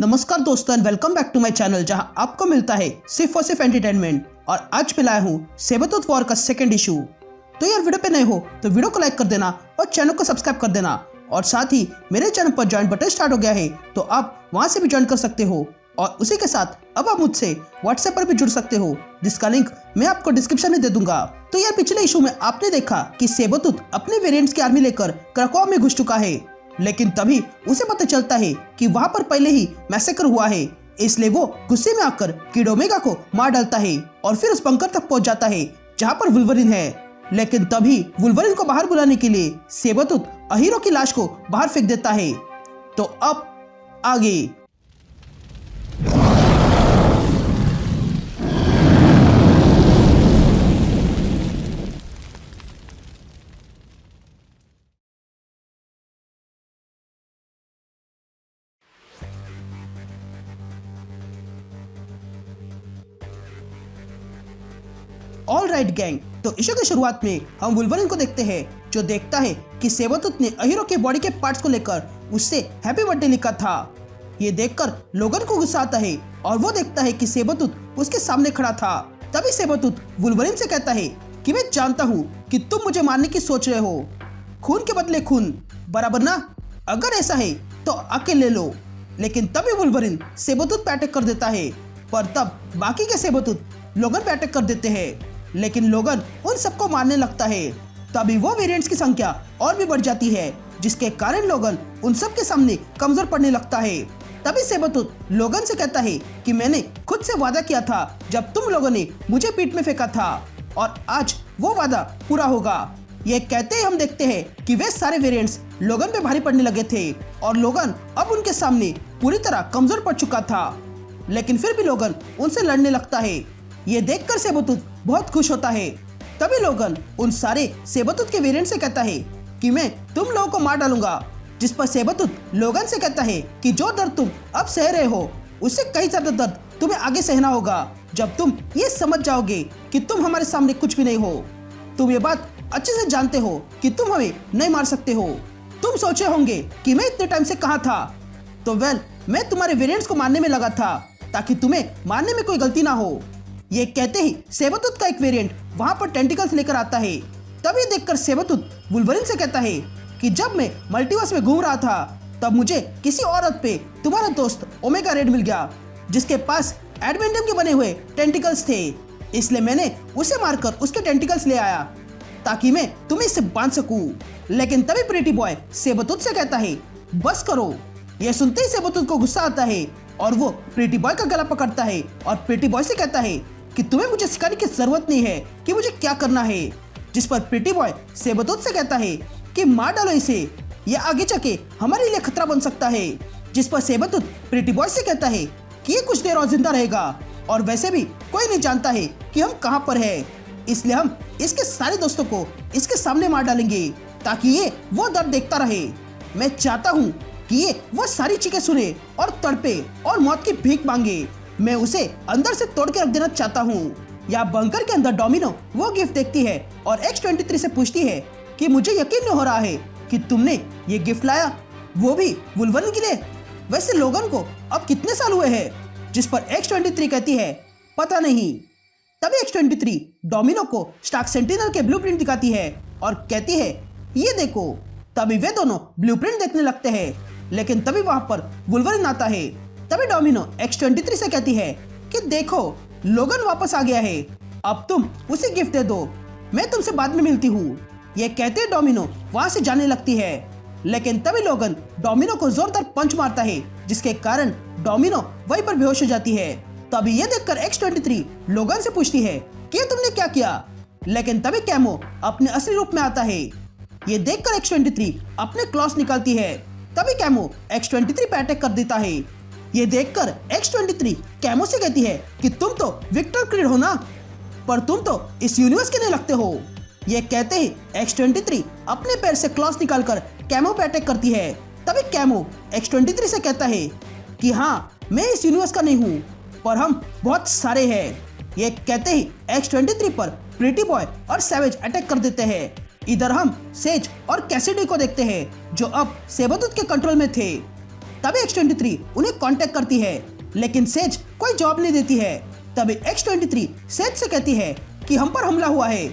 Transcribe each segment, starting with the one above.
नमस्कार दोस्तों, welcome back to my channel जहां आपको मिलता है सिर्फ और सिर्फ एंटरटेनमेंट। और आज मैं लाया हूं सेबरतूथ वॉर का सेकंड इशू। तो यार वीडियो पे नए हो तो वीडियो को लाइक कर देना और चैनल को सब्सक्राइब कर देना। और साथ ही मेरे चैनल पर ज्वाइन बटन स्टार्ट हो गया है तो आप वहां से भी ज्वाइन कर सकते हो। और उसी के साथ अब आप मुझसे व्हाट्सएप पर भी जुड़ सकते हो, जिसका लिंक मैं आपको डिस्क्रिप्शन में दे दूंगा। तो यार पिछले इशू में आपने देखा कि सेबरतूथ अपने वेरिएंट्स की आर्मी लेकर क्रकोआ में घुस चुका है, लेकिन तभी उसे पता चलता है कि वहां पर पहले ही मैसेकर हुआ है। इसलिए वो गुस्से में आकर किड ओमेगा को मार डालता है और फिर उस बंकर तक पहुंच जाता है जहां पर वुल्वरिन है। लेकिन तभी वुल्वरिन को बाहर बुलाने के लिए सेबरतूथ अहीरो की लाश को बाहर फेंक देता है। तो अब आगे ऑल राइट गैंग। तो इशू की शुरुआत में हम वुल्वरिन को देखते हैं, जो देखता है कि सेबरतूथ ने अहीरो के बॉडी के पार्ट्स को लेकर उससे हैप्पी बर्थडे लिखा था। ये देखकर लोगन को गुस्सा आता है और वो देखता है कि सेबरतूथ उसके सामने खड़ा था। तभी सेबरतूथ वुल्वरिन से कहता है कि मैं जानता हूँ कि तुम मुझे मारने की सोच रहे हो, खून के बदले खून, बराबर ना? अगर ऐसा है तो आके ले लो। लेकिन तभी वुल्वरिन सेबरतूथ पे अटैक कर देता है, पर तब बाकी के सेबरतूथ लोगन पे अटैक कर देते हैं। लेकिन लोगन उन सबको मारने लगता है। तभी वो वेरिएंट्स की संख्या और भी बढ़ जाती है, जिसके कारण लोगन उन सब के सामने कमजोर पड़ने लगता है। तभी सेबरतूथ लोगन से कहता है कि मैंने खुद से वादा किया था जब तुम लोगों ने मुझे पीठ में फेंका था, और आज वो वादा पूरा होगा। ये कहते ही हम देखते हैं कि वे सारे वेरिएंट्स लोगन पे भारी पड़ने लगे थे और लोगन अब उनके सामने पूरी तरह कमजोर पड़ चुका था। लेकिन फिर भी लोगन उनसे लड़ने लगता है। ये देखकर सेबरतूथ बहुत खुश होता है। तभी लोगन उन सारे सेबरतूथ के वेरिएंट से कहता है कि मैं तुम लोगों को मार डालूंगा। जिस पर सेबरतूथ लोगन से कहता है कि जो दर्द तुम अब सह रहे हो उससे कई ज्यादा दर्द तुम्हें आगे सहना होगा, जब तुम ये समझ जाओगे कि तुम हमारे सामने कुछ भी नहीं हो। तुम ये बात अच्छे से जानते हो कि तुम हमें नहीं मार सकते हो। तुम सोचे होंगे कि मैं इतने टाइम से कहाँ था। तो मैं तुम्हारे वेरिएंट्स को मारने में लगा था ताकि तुम्हें मारने में कोई गलती ना हो। ये कहते ही सेबरतूथ का एक वेरिएंट वहां पर टेंटिकल्स लेकर आता है। तभी देखकर सेबरतूथ वुल्वरिन से कहता है कि जब मैं मल्टीवर्स में घूम रहा था तब मुझे किसी औरत पे तुम्हारा दोस्त ओमेगा रेड मिल गया, जिसके पास एडमेंडियम के बने हुए टेंटिकल्स थे। इसलिए मैंने उसे मारकर उसके टेंटिकल्स ले आया ताकि मैं तुम्हें इससे बांध सकूं। लेकिन तभी प्रीटी बॉय सेबरतूथ से कहता है बस करो। यह सुनते ही सेबरतूथ को गुस्सा आता है और वो प्रीटी बॉय का गला पकड़ता है और प्रीटी बॉय से कहता है कि तुम्हें मुझे सिखाने की जरूरत नहीं है कि मुझे क्या करना है। जिस पर प्रीटी बॉय सेबरतूथ से कहता है कि मार डालो इसे, ये आगे चके हमारे लिए खतरा बन सकता है। जिस पर सेबरतूथ प्रीटी बॉय से कहता है कि ये कुछ देर और जिंदा रहेगा और वैसे भी कोई नहीं जानता है कि हम कहां पर है, इसलिए हम इसके सारे दोस्तों को इसके सामने मार डालेंगे ताकि ये वो दर्द देखता रहे। मैं चाहता हूँ कि ये वो सारी चीखें सुने और तड़पे और मौत की भीख मांगे। मैं उसे अंदर से तोड़ के रख देना चाहता हूँ। या बंकर के अंदर डोमिनो वो गिफ्ट देखती है और X-23 से पूछती है कि मुझे यकीन नहीं हो रहा है कि तुमने ये गिफ्ट लाया, वो भी वुल्वरिन के लिए। वैसे लोगन को अब कितने साल हुए हैं? जिस पर X-23 कहती है पता नहीं। तभी X-23 डोमिनो को स्टार्क सेंटिनल के ब्लूप्रिंट दिखाती है और कहती है ये देखो। तभी वे दोनों ब्लूप्रिंट देखने लगते हैं, लेकिन तभी वहां पर वुल्वरिन आता है। तभी डोमिनो X-23 से कहती है कि देखो लोगन वापस आ गया है, अब तुम उसे गिफ्ट दे दो, मैं तुमसे बाद में मिलती हूँ। ये कहते डोमिनो वहां से जाने लगती है। लेकिन तभी लोगन डोमिनो को जोरदार पंच मारता है, जिसके कारण डोमिनो वहीं पर बेहोश हो जाती है। तभी ये देखकर X-23 लोगन से पूछती है कि तुमने क्या किया। लेकिन तभी कैमो अपने असली रूप में आता है। ये देखकर X-23 अपने क्लॉस निकालती है। तभी कैमो X-23 पे अटैक कर देता है। ये देखकर X-23 कैमो से कहती है कि तुम तो विक्टर क्रीड हो ना, पर तुम तो इस यूनिवर्स के नहीं लगते हो। ये कहते ही X-23 अपने पैर से क्लॉस निकालकर कैमो पे अटैक करती है। तभी कैमो X-23 से कहता है कि हाँ मैं इस यूनिवर्स का नहीं हूँ, पर हम बहुत सारे हैं। ये कहते ही X-23 पर प्रीटी बॉय और सैवेज अटैक कर देते हैं। इधर हम सेज और कैसिडी को देखते हैं, जो अब सेबरतूथ के कंट्रोल में थे। तभी X-23 उन्हें कांटेक्ट करती है, लेकिन सेज कोई जवाब नहीं देती है। तभी X-23 सेज से कहती है कि हम पर हमला हुआ है,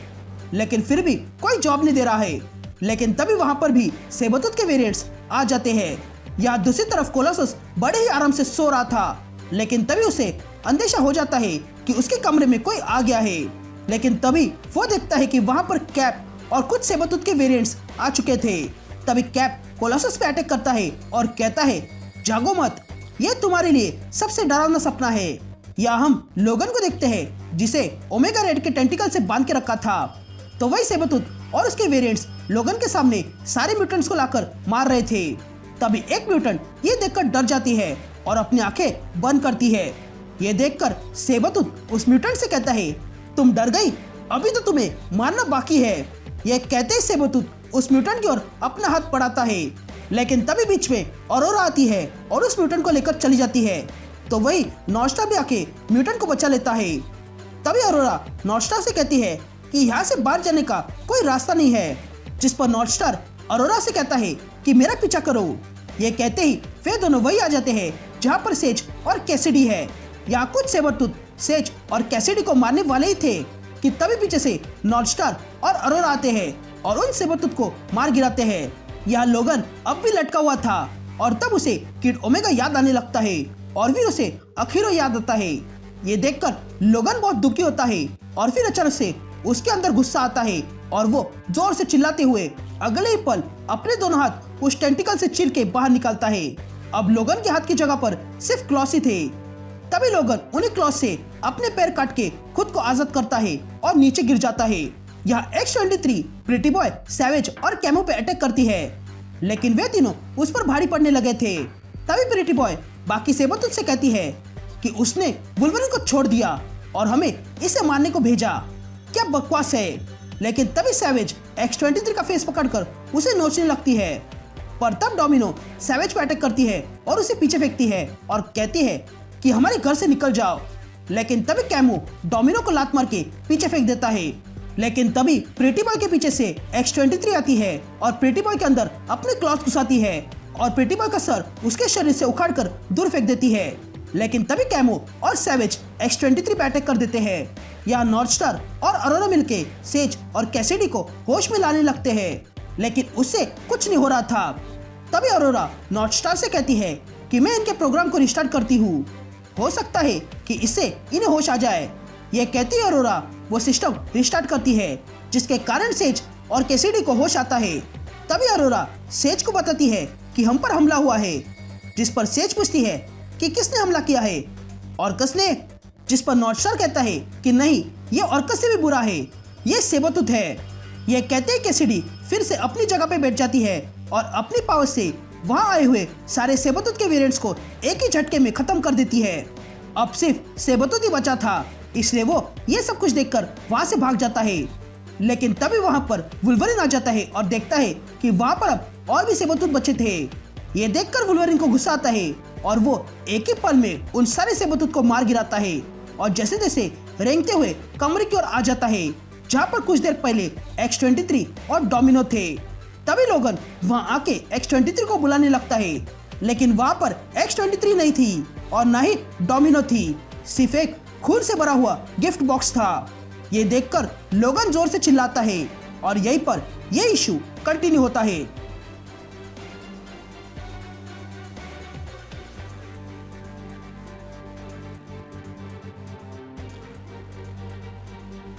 लेकिन फिर भी कोई जवाब नहीं दे रहा है। लेकिन तभी वहां पर भी सेबरतूथ के वेरिएंट्स आ जाते हैं। यहाँ दूसरी तरफ कोलोसस बड़े ही आराम से सो रहा था, लेकिन तभी उसे अंदेशा हो जाता है कि उसके कमरे में कोई आ गया है। लेकिन तभी वो देखता है कि वहां पर कैप और कुछ सेबरतूथ के वेरिएंट्स आ चुके थे। तभी कैप कोलोसस पे अटैक करता है और कहता है, जागो मत, ये तुम्हारे लिए सबसे डरावना सपना है। या हम लोगन को देखते हैं जिसे ओमेगा रेड के टेंटिकल से बांध के रखा था। तो वही सेबरतूथ और उसके वेरिएंट्स लोगन के सामने सारे म्यूटेंट्स को लाकर मार रहे थे। तभी एक म्यूटेंट ये देखकर डर जाती है और अपनी आंखें बंद करती है। ये देखकर सेबरतूथ उस म्यूटेंट से कहता है, तुम डर गई, अभी तो तुम्हें मारना बाकी है। ये कहते ही सेबरतूथ उस म्यूटेंट की ओर अपना हाथ बढ़ाता है, लेकिन तभी बीच में अरोरा आती है और उस म्यूटेंट को लेकर चली जाती है। तो वही नॉर्थ भी आके म्यूटेंट को बचा लेता है। तभी अरोरा नॉर्थ से कहती है कि यहाँ से बाहर जाने का कोई रास्ता नहीं है, जिस पर नॉर्थ अरोरा से कहता है कि मेरा पीछा करो। ये कहते ही वे दोनों वही आ जाते हैं जहाँ पर सेज और कैसिडी है। यहाँ कुछ सेबरतूथ सेज और कैसिडी को मारने वाले ही थे कि तभी पीछे से नॉर्थ और अरोरा आते हैं और उन सेबरतूथ को मार गिराते हैं। यहाँ लोगन अब भी लटका हुआ था और तब उसे किड ओमेगा याद आने लगता है और फिर उसे अखीरो याद आता है। ये देखकर लोगन बहुत दुखी होता है और फिर अचानक से उसके अंदर गुस्सा आता है और वो जोर से चिल्लाते हुए अगले ही पल अपने दोनों हाथ उस टेंटिकल से चीर के बाहर निकालता है। अब लोगन के हाथ की जगह पर सिर्फ क्लॉस ही थे। तभी लोगन उन्हीं क्लॉस से अपने पैर काट के खुद को आजाद करता है और नीचे गिर जाता है। यहाँ X-23 प्रिटी बॉय, सैवेज और कैमो पे अटैक करती है, लेकिन वे तीनों उस पर भारी पड़ने लगे थे। तभी प्रिटी बॉय बाकी सेबरतूथ से कहती है कि उसने वुल्वरिन को छोड़ दिया और हमें इसे मारने को भेजा, क्या बकवास है। लेकिन तभी सैवेज X-23 का फेस पकड़कर उसे नोचने लगती है, पर तब डोमिनो सैवेज पर अटैक करती है और उसे पीछे फेंकती है और कहती है कि हमारे घर से निकल जाओ। लेकिन तभी कैमो डोमिनो को लात मार के पीछे फेंक देता है। लेकिन तभी प्रिटी बॉय के पीछे से X-23 आती है और प्रिटी बॉय के अंदर अपने क्लॉथ घुसाती है और प्रिटी बॉय का सर उसके शरीर से उखाड़कर दूर फेंक देती है। लेकिन तभी कैमो और सैवेज X-23 पे अटैक कर देते हैं। यहाँ नॉर्थ और अरोरा मिलके सेज और कैसिडी को होश में लाने लगते हैं, लेकिन उससे कुछ नहीं हो रहा था। तभी अरोरा नॉर्थ से कहती है कि मैं इनके प्रोग्राम को रिस्टार्ट करती हूँ, हो सकता है कि इससे इन्हें होश आ जाए। ये कहती है अरोरा वो सिस्टम रिस्टार्ट करती है, जिसके कारण सेज और कैसिडी को होश आता है। तभी अरोरा सेज को बताती है कि हम पर हमला हुआ है, जिस पर सेज पूछती है कि किसने हमला किया है। ऑर्कस ने, जिस पर नॉर्थ कहता है कि नहीं, ये ऑर्कस से भी बुरा है, ये सेबरतूथ है। ये कहते ही कैसिडी फिर से अपनी जगह पे बैठ जाती है और अपनी पावर से वहां आए हुए सारे सेबरतूथ के वेरिएंट्स को एक ही झटके में खत्म कर देती है। अब सिर्फ सेबरतूथ ही बचा था, इसलिए वो ये सब कुछ देखकर वहां से भाग जाता है। लेकिन तभी वहां पर वुल्वरिन आ जाता है और देखता है कि वहां पर अब और भी सेबरतूथ बचे थे। ये देखकर वुल्वरिन को गुस्सा आता है और वो एक ही पल में उन सारे सेबरतूथ को मार गिराता है और जैसे जैसे रेंगते हुए कमरे की ओर आ जाता है, जहाँ पर कुछ देर पहले X-23 और डोमिनो थे। तभी लोगन वहां आके X-23 को बुलाने लगता है, लेकिन वहां पर X-23 नहीं थी और न ही डोमिनो थी, सिर्फ एक खून से भरा हुआ गिफ्ट बॉक्स था। ये देखकर लोगन जोर से चिल्लाता है और यहीं पर यह इशू कंटिन्यू होता है।